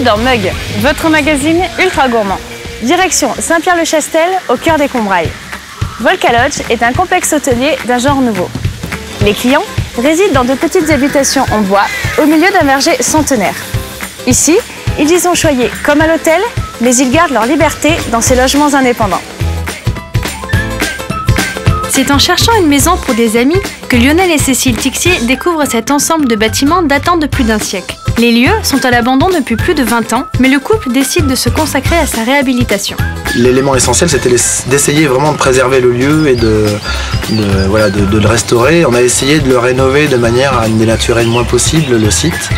dans Mug, votre magazine ultra gourmand. Direction Saint-Pierre-le-Chastel, au cœur des Combrailles. Volca Lodge est un complexe hôtelier d'un genre nouveau. Les clients résident dans de petites habitations en bois, au milieu d'un verger centenaire. Ici, ils y sont choyés comme à l'hôtel, mais ils gardent leur liberté dans ces logements indépendants. C'est en cherchant une maison pour des amis que Lionel et Cécile Tixier découvrent cet ensemble de bâtiments datant de plus d'un siècle. Les lieux sont à l'abandon depuis plus de 20 ans, mais le couple décide de se consacrer à sa réhabilitation. L'élément essentiel, c'était d'essayer vraiment de préserver le lieu et de le restaurer. On a essayé de le rénover de manière à dénaturer le moins possible le site.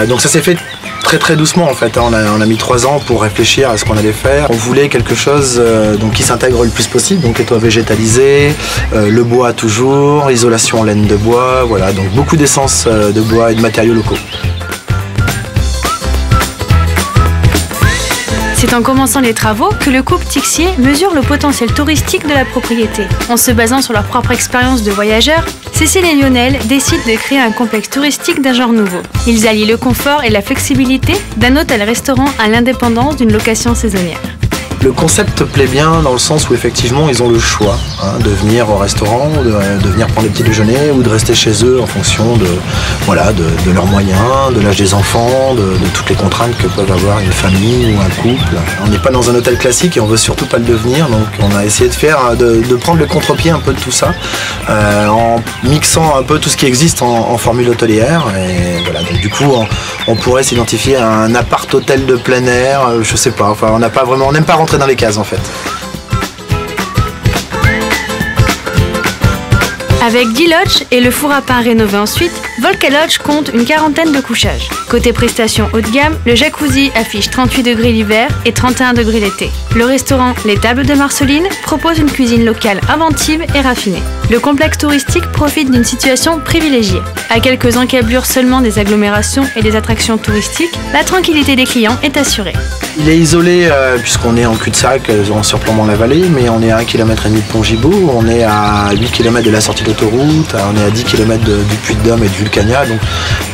Donc ça s'est fait très doucement en fait. On a mis 3 ans pour réfléchir à ce qu'on allait faire. On voulait quelque chose qui s'intègre le plus possible, donc les toits végétalisés, le bois toujours, isolation en laine de bois, voilà, donc beaucoup d'essence de bois et de matériaux locaux. C'est en commençant les travaux que le couple Tixier mesure le potentiel touristique de la propriété. En se basant sur leur propre expérience de voyageurs, Cécile et Lionel décident de créer un complexe touristique d'un genre nouveau. Ils allient le confort et la flexibilité d'un hôtel-restaurant à l'indépendance d'une location saisonnière. Le concept plaît bien dans le sens où effectivement ils ont le choix de venir au restaurant, de venir prendre le petit déjeuner ou de rester chez eux en fonction de leurs moyens, de l'âge des enfants, de toutes les contraintes que peuvent avoir une famille ou un couple. On n'est pas dans un hôtel classique et on veut surtout pas le devenir, donc on a essayé de prendre le contre-pied un peu de tout ça en mixant un peu tout ce qui existe en formule hôtelière. Et voilà, donc du coup on pourrait s'identifier à un appart-hôtel de plein air, je sais pas, enfin on n'aime pas rentrer dans les cases en fait. Avec 10 lodges et le four à pain rénové ensuite, Volca Lodge compte une 40aine de couchages. Côté prestations haut de gamme, le jacuzzi affiche 38 degrés l'hiver et 31 degrés l'été. Le restaurant Les Tables de Marceline propose une cuisine locale inventive et raffinée. Le complexe touristique profite d'une situation privilégiée. À quelques encablures seulement des agglomérations et des attractions touristiques, la tranquillité des clients est assurée. Il est isolé puisqu'on est en cul-de-sac en surplombant la vallée, mais on est à 1,5 km de Pont-Gibaud, on est à 8 km de la sortie d'autoroute, on est à 10 km du Puy-de-Dôme et de Vulcania, donc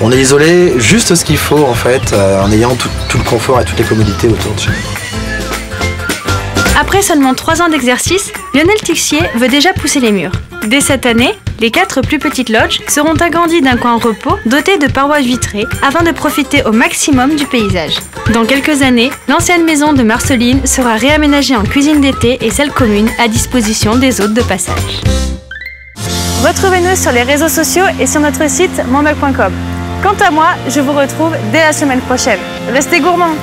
on est isolé juste ce qu'il faut en fait, en ayant tout le confort et toutes les commodités autour de chez nous. Après seulement 3 ans d'exercice, Lionel Tixier veut déjà pousser les murs. Dès cette année, les 4 plus petites lodges seront agrandies d'un coin repos doté de parois vitrées afin de profiter au maximum du paysage. Dans quelques années, l'ancienne maison de Marceline sera réaménagée en cuisine d'été et salle commune à disposition des hôtes de passage. Retrouvez-nous sur les réseaux sociaux et sur notre site monmug.com. Quant à moi, je vous retrouve dès la semaine prochaine. Restez gourmands!